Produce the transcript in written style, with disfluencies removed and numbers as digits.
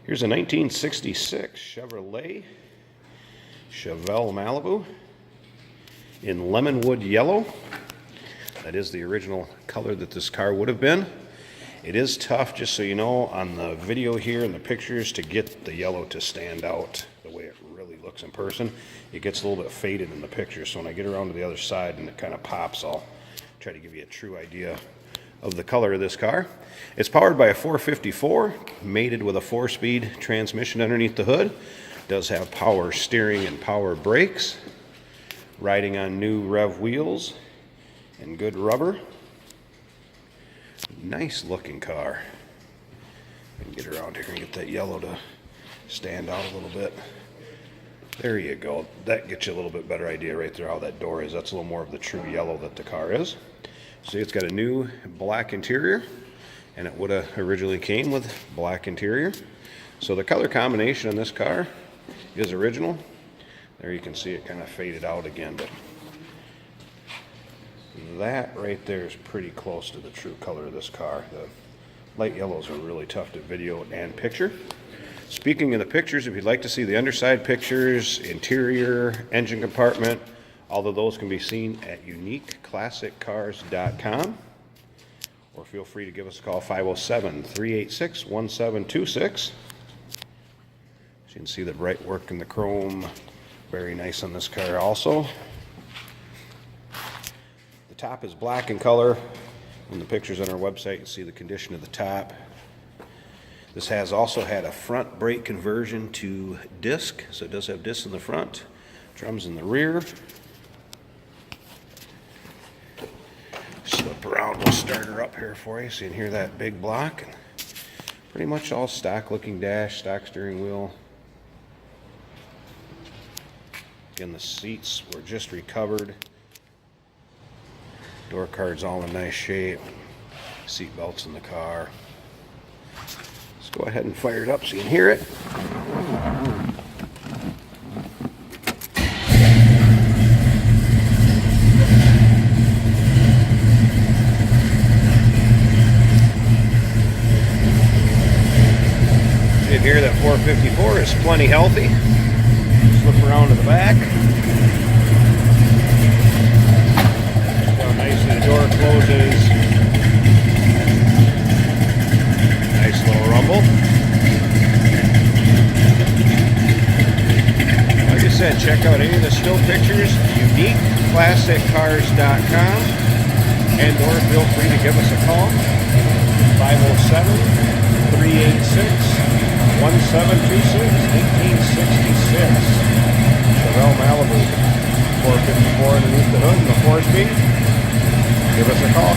Here's a 1966 Chevrolet Chevelle Malibu in lemonwood yellow. That is the original color that this car would have been. It is tough, just so you know, on the video here and the pictures to get the yellow to stand out the way it really looks in person. It gets a little bit faded in the picture, so when I get around to the other side and it kind of pops, I'll try to give you a true idea of the color of this car. It's powered by a 454, mated with a 4-speed transmission underneath the hood. Does have power steering and power brakes. Riding on new Rev wheels and good rubber. Nice looking car. I can get around here and get that yellow to stand out a little bit. There you go. That gets you a little bit better idea right there how that door is. That's a little more of the true yellow that the car is. See, it's got a new black interior, and it would have originally came with black interior. So the color combination on this car is original. There you can see it kind of faded out again, but that right there is pretty close to the true color of this car. The light yellows are really tough to video and picture. Speaking of the pictures, if you'd like to see the underside pictures, interior, engine compartment, all of those can be seen at uniqueclassiccars.com, or feel free to give us a call, 507-386-1726. You can see the bright work in the chrome, very nice on this car also. The top is black in color. In the pictures on our website, you can see the condition of the top. This has also had a front brake conversion to disc, so it does have discs in the front, drums in the rear. Slip around, we'll start her up here for you so you can hear that big block. Pretty much all stock looking dash, stock steering wheel. Again, the seats were just recovered. Door card's all in nice shape. Seat belts in the car. Let's go ahead and fire it up so you can hear it. You can hear that 454 is plenty healthy. Flip around to the back. See how nicely the door closes. Nice little rumble. Like I said, check out any of the still pictures, uniqueclassiccars.com, and or feel free to give us a call, 507-386-1726, 1866. Chevelle Malibu, 454 underneath the hood and the 4-speed. Give us a call.